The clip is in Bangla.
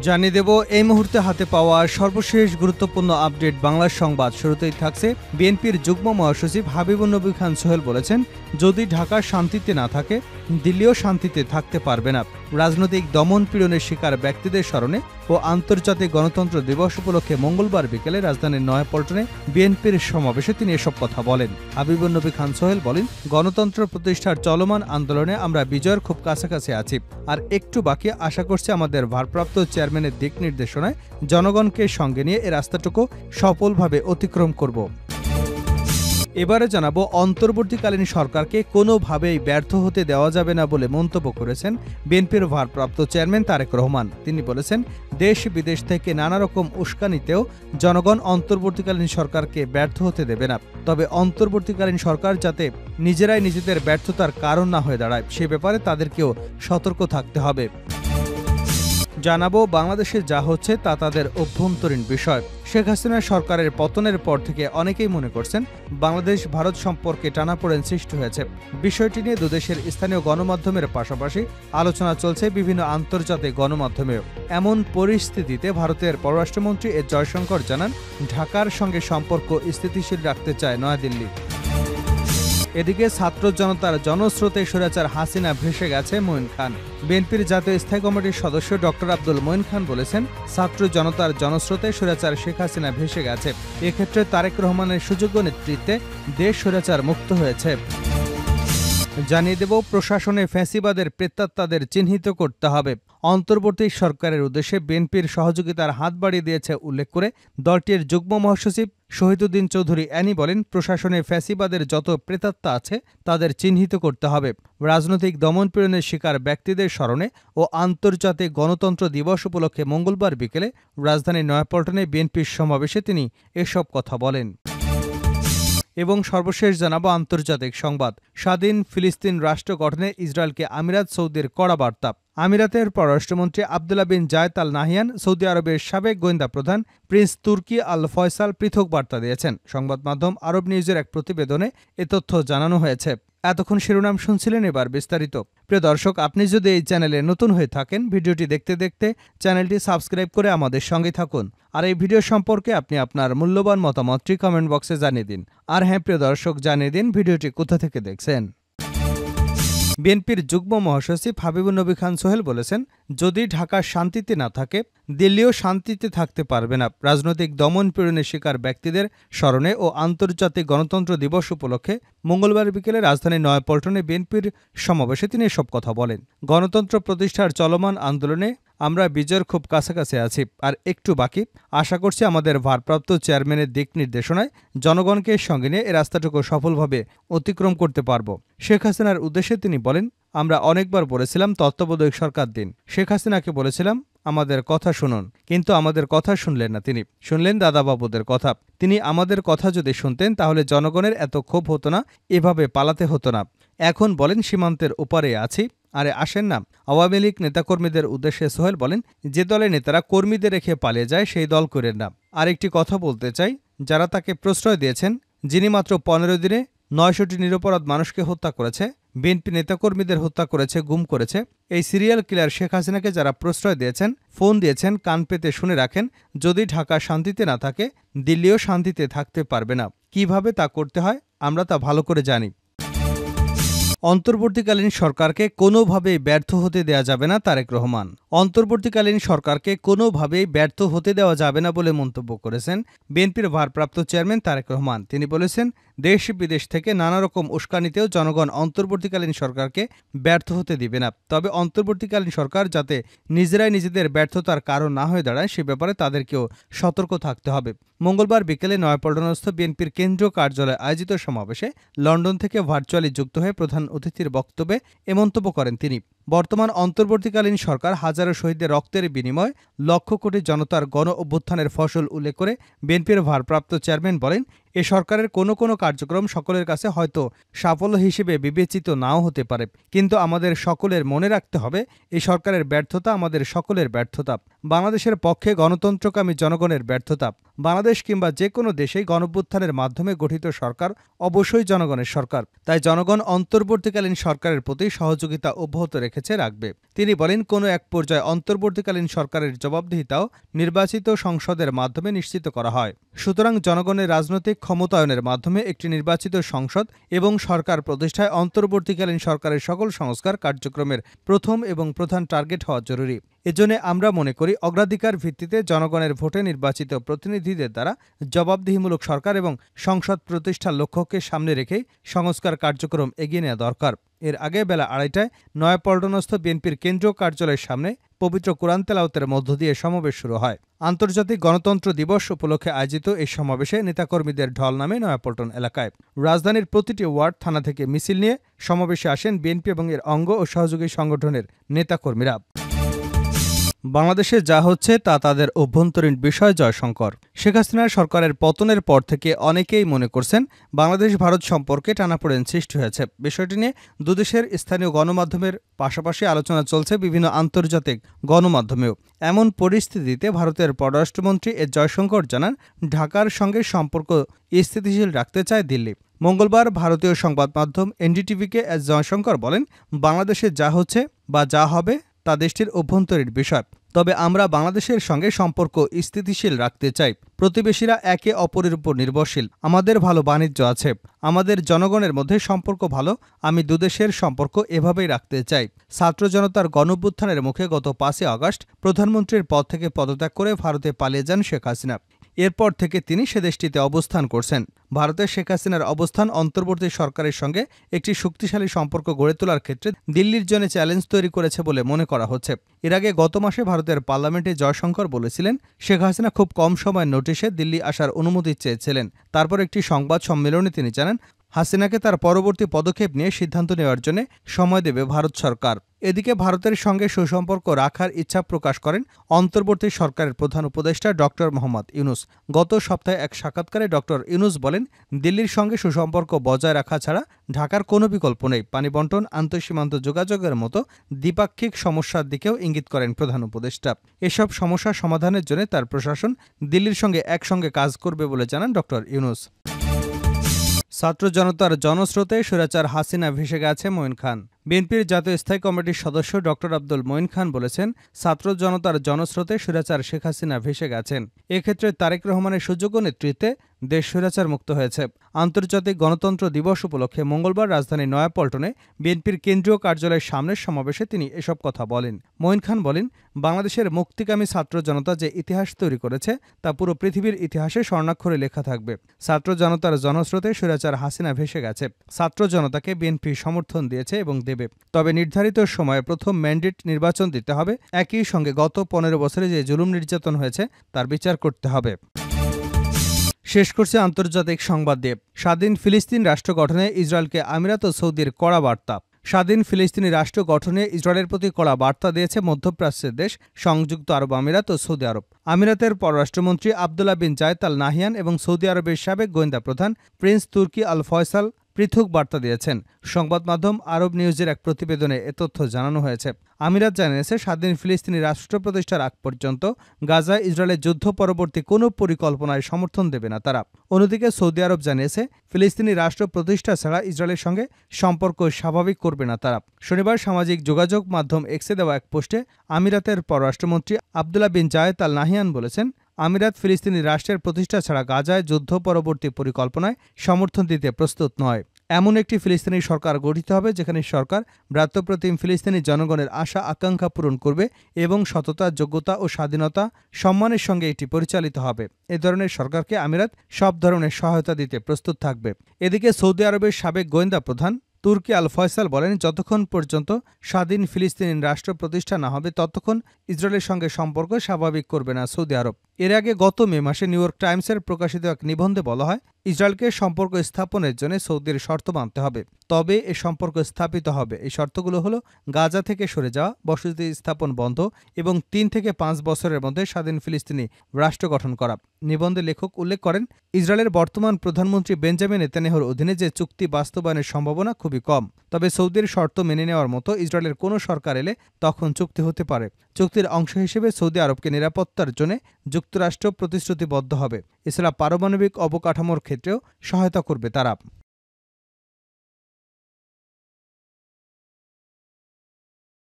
জানিয়ে দেব এই মুহূর্তে হাতে পাওয়া সর্বশেষ গুরুত্বপূর্ণ আপডেট বাংলা সংবাদ। শুরুতেই থাকছে বিএনপির যুগ্ম মহাসচিব হাবিবুন নবী খান সোহেল বলেছেন, যদি ঢাকা শান্তিতে না থাকে দিল্লিও শান্তিতে থাকতে পারবে না। রাজনৈতিক দমন পীড়নের শিকার ব্যক্তিদের স্মরণে ও আন্তর্জাতিক গণতন্ত্র দিবস উপলক্ষে মঙ্গলবার বিকেলে রাজধানীর নয়াপল্টনে বিএনপির সমাবেশে তিনি এসব কথা বলেন। হাবিবুন নবী খান সোহেল বলেন, গণতন্ত্র প্রতিষ্ঠার চলমান আন্দোলনে আমরা বিজয়ের খুব কাছাকাছি আছি, আর একটু বাকি। আশা করছি আমাদের ভারপ্রাপ্ত চেয়ারম্যানের দিক নির্দেশনায় জনগণকে সঙ্গে নিয়ে এ রাস্তাটুকু সফলভাবে অতিক্রম করব। এবারে জানাবো, অন্তর্বর্তীকালীন সরকারকে কোনোভাবেই ব্যর্থ হতে দেওয়া যাবে না বলে মন্তব্য করেছেন বিএনপির ভারপ্রাপ্ত চেয়ারম্যান তারেক রহমান। তিনি বলেছেন, দেশ বিদেশ থেকে নানা রকম উস্কানিতেও জনগণ অন্তর্বর্তীকালীন সরকারকে ব্যর্থ হতে দেবে না। তবে অন্তর্বর্তীকালীন সরকার যাতে নিজেরাই নিজেদের ব্যর্থতার কারণ না হয়ে দাঁড়ায়, সে ব্যাপারে তাদেরকেও সতর্ক থাকতে হবে। জানাবো, বাংলাদেশে যা হচ্ছে তা তাদের অভ্যন্তরীণ বিষয়। শেখ হাসিনা সরকারের পতনের পর থেকে অনেকেই মনে করছেন বাংলাদেশ ভারত সম্পর্কে টানাপোড়েন সৃষ্টি হয়েছে। বিষয়টি নিয়ে দুদেশের স্থানীয় গণমাধ্যমের পাশাপাশি আলোচনা চলছে বিভিন্ন আন্তর্জাতিক গণমাধ্যমেও। এমন পরিস্থিতিতে ভারতের পররাষ্ট্রমন্ত্রী এস জয়শঙ্কর জানান, ঢাকার সঙ্গে সম্পর্ক স্থিতিশীল রাখতে চায় নয়াদিল্লি। এদিকে ছাত্র জনতার জনস্রোতে স্বৈরাচার হাসিনা ভেসে গেছে মঈন খান। বিএনপির জাতীয় স্থায়ী কমিটির সদস্য ডক্টর আব্দুল মঈন খান বলেছেন, ছাত্র জনতার জনস্রোতে স্বৈরাচার শেখ হাসিনা ভেসে গেছে। এক্ষেত্রে তারেক রহমানের সুযোগ্য নেতৃত্বে দেশ স্বৈরাচার মুক্ত হয়েছে। জানিয়ে দেব, প্রশাসনে ফ্যাসিবাদের প্রেতাত্মাদের চিহ্নিত করতে হবে। অন্তর্বর্তী সরকারের উদ্দেশ্যে বিএনপির সহযোগিতার হাত বাড়িয়ে দিয়েছে উল্লেখ করে দলটির যুগ্ম মহাসচিব শহীদুদ্দিন চৌধুরী অ্যানি বলেন, প্রশাসনে ফ্যাসিবাদের যত প্রেতাত্মা আছে তাদের চিহ্নিত করতে হবে। রাজনৈতিক দমনপীড়নের শিকার ব্যক্তিদের স্মরণে ও আন্তর্জাতিক গণতন্ত্র দিবস উপলক্ষে মঙ্গলবার বিকেলে রাজধানীর নয়াপল্টনে বিএনপির সমাবেশে তিনি এসব কথা বলেন। এবং সর্বশেষ জানাবো আন্তর্জাতিক সংবাদ। স্বাধীন ফিলিস্তিন রাষ্ট্র গঠনে ইসরায়েলকে আমিরাত সৌদির কড়া বার্তা। আমিরাতের পররাষ্ট্রমন্ত্রী আবদুল্লাহ বিন জায়েদ আল নাহিয়ান সৌদি আরবের সাবেক গোয়েন্দা প্রধান প্রিন্স তুর্কি আল ফয়সাল পৃথক বার্তা দিয়েছেন। সংবাদ মাধ্যম আরব নিউজের এক প্রতিবেদনে এ তথ্য জানানো হয়েছে। এতক্ষণ শিরোনাম শুনছিলেন, এবার বিস্তারিত। প্রিয় দর্শক, আপনি যদি এই চ্যানেলে নতুন হয়ে থাকেন, ভিডিওটি দেখতে দেখতে চ্যানেলটি সাবস্ক্রাইব করে আমাদের সঙ্গে থাকুন। আর এই ভিডিও সম্পর্কে আপনি আপনার মূল্যবান মতামতটি কমেন্ট বক্সে জানিয়ে দিন। আর হ্যাঁ প্রিয় দর্শক, জানিয়ে দিন ভিডিওটি কোথা থেকে দেখছেন। বিএনপির যুগ্ম মহাসচিব হাবিবুন নবী খান সোহেল বলেছেন, যদি ঢাকা শান্তিতে না থাকে দিল্লিও শান্তিতে থাকতে পারবে না। রাজনৈতিক দমন পীড়নের শিকার ব্যক্তিদের স্মরণে ও আন্তর্জাতিক গণতন্ত্র দিবস উপলক্ষে মঙ্গলবার বিকেলে রাজধানীর নয়াপল্টনে বিএনপির সমাবেশে তিনি এসব কথা বলেন। গণতন্ত্র প্রতিষ্ঠার চলমান আন্দোলনে আমরা বিজয়ের খুব কাছাকাছি আছি, আর একটু বাকি। আশা করছি আমাদের ভারপ্রাপ্ত চেয়ারম্যানের দিক নির্দেশনায় জনগণকে সঙ্গে নিয়ে এ রাস্তাটুকু সফলভাবে অতিক্রম করতে পারব। শেখ হাসিনার উদ্দেশ্যে তিনি বলেন, আমরা অনেকবার বলেছিলাম তত্ত্বাবধায়ক সরকার দিন। শেখ হাসিনাকে বলেছিলাম আমাদের কথা শুনুন, কিন্তু আমাদের কথা শুনলেন না। তিনি শুনলেন দাদাবাবুদের কথা। তিনি আমাদের কথা যদি শুনতেন তাহলে জনগণের এত ক্ষোভ হতো না, এভাবে পালাতে হতো না। এখন বলেন সীমান্তের ওপারে আছি, আরে আসেন না। আওয়ামী লীগ নেতাকর্মীদের উদ্দেশ্যে সোহেল বলেন, যে দলের নেতারা কর্মীদের রেখে পালিয়ে যায় সেই দল করেন না। আরেকটি কথা বলতে চাই, যারা তাকে প্রশ্রয় দিয়েছেন, যিনি মাত্র 15 দিনে 900টি নিরপরাধ মানুষকে হত্যা করেছে, বিএনপি নেতাকর্মীদের হত্যা করেছে, গুম করেছে, এই সিরিয়াল কিলার শেখ হাসিনাকে যারা প্রশ্রয় দিয়েছেন, ফোন দিয়েছেন, কান পেতে শুনে রাখেন, যদি ঢাকা শান্তিতে না থাকে দিল্লিও শান্তিতে থাকতে পারবে না। কিভাবে তা করতে হয় আমরা তা ভালো করে জানি। অন্তর্বর্তীকালীন সরকারকে কোনোভাবেই ব্যর্থ হতে দেওয়া যাবে না তারেক রহমান। অন্তর্বর্তীকালীন সরকারকে কোনোভাবেই ব্যর্থ হতে দেওয়া যাবে না বলে মন্তব্য করেছেন বিএনপির ভারপ্রাপ্ত চেয়ারম্যান তারেক রহমান। তিনি বলেছেন, দেশ বিদেশ থেকে নানা রকম উস্কানিতেও জনগণ অন্তর্বর্তীকালীন সরকারকে ব্যর্থ হতে দিবে না। তবে অন্তর্বর্তীকালীন সরকার যাতে নিজেরাই নিজেদের ব্যর্থতার কারণ না হয়ে দাঁড়ায়, সে ব্যাপারে তাদেরকেও সতর্ক থাকতে হবে। মঙ্গলবার বিকেলে নয়াপল্টনস্থ বিএনপির কেন্দ্রীয় কার্যালয়ে আয়োজিত সমাবেশে লন্ডন থেকে ভার্চুয়ালি যুক্ত হয়ে প্রধান অতিথির বক্তব্যে এ মন্তব্য করেন তিনি। বর্তমান অন্তর্বর্তীকালীন সরকার হাজারো শহীদের রক্তের বিনিময়ে লক্ষ কোটি জনতার গণ অভ্যুত্থানের ফসল উল্লেখ করে বিএনপির ভারপ্রাপ্ত চেয়ারম্যান বলেন, এ সরকারের কোনো কোনো কার্যক্রম সকলের কাছে হয়তো সাফল্য হিসেবে বিবেচিত নাও হতে পারে, কিন্তু আমাদের সকলের মনে রাখতে হবে এই সরকারের ব্যর্থতা আমাদের সকলের ব্যর্থতা। বাংলাদেশের পক্ষে গণতন্ত্রকামী জনগণের ব্যর্থতা। বাংলাদেশ কিংবা যে কোনো দেশেই গণঅভ্যুত্থানের মাধ্যমে গঠিত সরকার অবশ্যই জনগণের সরকার। তাই জনগণ অন্তর্বর্তীকালীন সরকারের প্রতি সহযোগিতা অব্যাহত রেখে রেখেছে রাখবে। তিনি বলেন, কোনো এক পর্যায়ে অন্তর্বর্তীকালীন সরকারের জবাবদিহিতাও নির্বাচিত সংসদের মাধ্যমে নিশ্চিত করা হয়। সুতরাং জনগণের রাজনৈতিক ক্ষমতায়নের মাধ্যমে একটি নির্বাচিত সংসদ এবং সরকার প্রতিষ্ঠায় অন্তর্বর্তীকালীন সরকারের সকল সংস্কার কার্যক্রমের প্রথম এবং প্রধান টার্গেট হওয়া জরুরি। এজন্য আমরা মনে করি অগ্রাধিকার ভিত্তিতে জনগণের ভোটে নির্বাচিত প্রতিনিধিদের দ্বারা জবাবদিহিমূলক সরকার এবং সংসদ প্রতিষ্ঠার লক্ষ্যকে সামনে রেখেই সংস্কার কার্যক্রম এগিয়ে নেওয়া দরকার। এর আগে বেলা 2:30টায় নয়াপল্টনস্থ বিএনপির কেন্দ্রীয় কার্যালয়ের সামনে পবিত্র কোরআন তেলাওয়াতের মধ্য দিয়ে সমাবেশ শুরু হয়। আন্তর্জাতিক গণতন্ত্র দিবস উপলক্ষে আয়োজিত এই সমাবেশে নেতাকর্মীদের ঢল নামে নয়াপল্টন এলাকায়। রাজধানীর প্রতিটি ওয়ার্ড থানা থেকে মিছিল নিয়ে সমাবেশে আসেন বিএনপি এবং এর অঙ্গ ও সহযোগী সংগঠনের নেতাকর্মীরা। বাংলাদেশে যা হচ্ছে তা তাদের অভ্যন্তরীণ বিষয় জয়শঙ্কর। শেখ হাসিনার সরকারের পতনের পর থেকে অনেকেই মনে করছেন বাংলাদেশ ভারত সম্পর্কে টানাপোড়েন সৃষ্টি হয়েছে। বিষয়টি নিয়ে দুদেশের স্থানীয় গণমাধ্যমের পাশাপাশি আলোচনা চলছে বিভিন্ন আন্তর্জাতিক গণমাধ্যমেও। এমন পরিস্থিতিতে ভারতের পররাষ্ট্রমন্ত্রী এস জয়শঙ্কর জানান, ঢাকার সঙ্গে সম্পর্ক স্থিতিশীল রাখতে চায় দিল্লি। মঙ্গলবার ভারতীয় সংবাদ মাধ্যম এনডিটিভিকে এস জয়শঙ্কর বলেন, বাংলাদেশে যা হচ্ছে বা যা হবে তা দেশটির অভ্যন্তরীণ বিষয়। তবে আমরা বাংলাদেশের সঙ্গে সম্পর্ক স্থিতিশীল রাখতে চাই। প্রতিবেশীরা একে অপরের উপর নির্ভরশীল। আমাদের ভালো বাণিজ্য আছে, আমাদের জনগণের মধ্যে সম্পর্ক ভালো। আমি দুদেশের সম্পর্ক এভাবেই রাখতে চাই। ছাত্র জনতার গণঅভ্যুত্থানের মুখে গত 5 আগস্ট প্রধানমন্ত্রীর পদ থেকে পদত্যাগ করে ভারতে পালিয়ে যান শেখ হাসিনা। এরপর থেকে তিনি সে দেশটিতে অবস্থান করছেন। ভারতের শেখ হাসিনার অবস্থান অন্তর্বর্তী সরকারের সঙ্গে একটি শক্তিশালী সম্পর্ক গড়ে তোলার ক্ষেত্রে দিল্লির জন্য চ্যালেঞ্জ তৈরি করেছে বলে মনে করা হচ্ছে। এর আগে গত মাসে ভারতের পার্লামেন্টে জয়শঙ্কর বলেছিলেন, শেখ হাসিনা খুব কম সময়ের নোটিশে দিল্লি আসার অনুমতি চেয়েছিলেন। তারপর একটি সংবাদ সম্মেলনে তিনি জানান, হাসিনাকে তার পরবর্তী পদক্ষেপ নিয়ে সিদ্ধান্ত নেওয়ার জন্য সময় দেবে ভারত সরকার। এদিকে ভারতের সঙ্গে সুসম্পর্ক রাখার ইচ্ছা প্রকাশ করেন অন্তর্বর্তী সরকারের প্রধান উপদেষ্টা ডক্টর মোহাম্মদ ইউনুস। গত সপ্তাহে এক সাক্ষাৎকারে ডক্টর ইউনুস বলেন, দিল্লির সঙ্গে সুসম্পর্ক বজায় রাখা ছাড়া ঢাকার কোনো বিকল্প নেই। পানি বণ্টন, আন্তঃসীমান্ত যোগাযোগের মতো দ্বিপাক্ষিক সমস্যার দিকেও ইঙ্গিত করেন প্রধান উপদেষ্টা। এসব সমস্যা সমাধানের জন্য তার প্রশাসন দিল্লির সঙ্গে একসঙ্গে কাজ করবে বলে জানান ডক্টর ইউনুস। ছাত্র জনতার জনস্রোতে স্বৈরাচার হাসিনা ভেসে গেছে মঈন খান। বিএনপির জাতীয় স্থায়ী কমিটির সদস্য ডক্টর আব্দুল মঈন খান বলেছেন, ছাত্র জনতার জনস্রোতে স্বৈরাচার শেখ হাসিনা ভেসে গেছেন। এক্ষেত্রে তারেক রহমানের সুযোগ্য নেতৃত্বে দেশ স্বৈরাচার মুক্ত হয়েছে। আন্তর্জাতিক গণতন্ত্র দিবস উপলক্ষে মঙ্গলবার রাজধানীর নয়াপল্টনে বিএনপির কেন্দ্রীয় কার্যালয়ের সামনের সমাবেশে তিনি এসব কথা বলেন। মঈন খান বলেন, বাংলাদেশের মুক্তিকামী ছাত্র জনতা যে ইতিহাস তৈরি করেছে তা পুরো পৃথিবীর ইতিহাসে স্বর্ণাক্ষরে লেখা থাকবে। ছাত্র জনতার জনস্রোতে স্বৈরাচার হাসিনা ভেসে গেছে। ছাত্র জনতাকে বিএনপি সমর্থন দিয়েছে এবং দেবে। তবে নির্ধারিত সময়ে প্রথম ম্যান্ডেট নির্বাচন দিতে হবে। একই সঙ্গে গত 15 বছরে যে জুলুম নির্যাতন হয়েছে তার বিচার করতে হবে। শেষ করছে আন্তর্জাতিক সংবাদ দিয়ে। স্বাধীন ফিলিস্তিন রাষ্ট্র গঠনে ইসরায়েলকে আমিরাত ও সৌদির কড়া বার্তা। স্বাধীন ফিলিস্তিনি রাষ্ট্র গঠনে ইসরায়েলের প্রতি কড়া বার্তা দিয়েছে মধ্যপ্রাচ্যের দেশ সংযুক্ত আরব আমিরাত ও সৌদি আরব। আমিরাতের পররাষ্ট্রমন্ত্রী আবদুল্লাহ বিন জায়েদ আল নাহিয়ান এবং সৌদি আরবের সাবেক গোয়েন্দা প্রধান প্রিন্স তুর্কি আল ফয়সাল পৃথক বার্তা দিয়েছেন। সংবাদ মাধ্যম আরব নিউজের এক প্রতিবেদনে এ তথ্য জানানো হয়েছে। আমিরাত জানিয়েছে, স্বাধীন ফিলিস্তিনি রাষ্ট্র প্রতিষ্ঠার আগ পর্যন্ত গাজায় ইসরায়েলের যুদ্ধ পরবর্তী কোনো পরিকল্পনায় সমর্থন দেবে না তারা। অন্যদিকে সৌদি আরব জানিয়েছে, ফিলিস্তিনি রাষ্ট্র প্রতিষ্ঠা ছাড়া ইসরায়েলের সঙ্গে সম্পর্ক স্বাভাবিক করবে না তারা। শনিবার সামাজিক যোগাযোগ মাধ্যম এক্সে দেওয়া এক পোস্টে আমিরাতের পররাষ্ট্রমন্ত্রী আবদুল্লাহ বিন জায়েদ আল নাহিয়ান বলেছেন, আমিরাত ফিলিস্তিনি রাষ্ট্রের প্রতিষ্ঠা ছাড়া গাজায় যুদ্ধ পরবর্তী পরিকল্পনায় সমর্থন দিতে প্রস্তুত নয়। এমন একটি ফিলিস্তিনি সরকার গঠিত হবে যেখানে সরকার ভ্রাতৃপ্রতিম ফিলিস্তিনি জনগণের আশা আকাঙ্ক্ষা পূরণ করবে এবং সততা, যোগ্যতা ও স্বাধীনতা সম্মানের সঙ্গে এটি পরিচালিত হবে। এ ধরনের সরকারকে আমিরাত সব ধরনের সহায়তা দিতে প্রস্তুত থাকবে। এদিকে সৌদি আরবের সাবেক গোয়েন্দা প্রধান তুর্কি আল ফয়সাল বলেন, যতক্ষণ পর্যন্ত স্বাধীন ফিলিস্তিনি রাষ্ট্র প্রতিষ্ঠা না হবে ততক্ষণ ইসরায়েলের সঙ্গে সম্পর্ক স্বাভাবিক করবে না সৌদি আরব। এর আগে গত মে মাসে নিউ ইয়র্ক টাইমসের প্রকাশিত এক নিবন্ধে বলা হয়, ইসরায়েলকে সম্পর্ক স্থাপনের জন্য সৌদির শর্ত মানতে হবে, তবে এ সম্পর্ক স্থাপিত হবে। এই শর্তগুলো হলো গাজা থেকে সরে যাওয়া, বসতি স্থাপন বন্ধ এবং 3 থেকে 5 বছরের মধ্যে স্বাধীন ফিলিস্তিনি রাষ্ট্র গঠন করা। নিবন্ধে লেখক উল্লেখ করেন, ইসরায়েলের বর্তমান প্রধানমন্ত্রী বেঞ্জামিন নেতানিয়াহুর অধীনে যে চুক্তি বাস্তবায়নের সম্ভাবনা খুবই কম। তবে সৌদির শর্ত মেনে নেওয়ার মতো ইসরায়েলের কোনো সরকার এলে তখন চুক্তি হতে পারে। চুক্তির অংশ হিসেবে সৌদি আরবকে নিরাপত্তার জন্য যুক্তরাষ্ট্র প্রতিশ্রুতিবদ্ধ হবে। এছাড়া পারমাণবিক অবকাঠামোর ক্ষেত্রেও সহায়তা করবে তারা।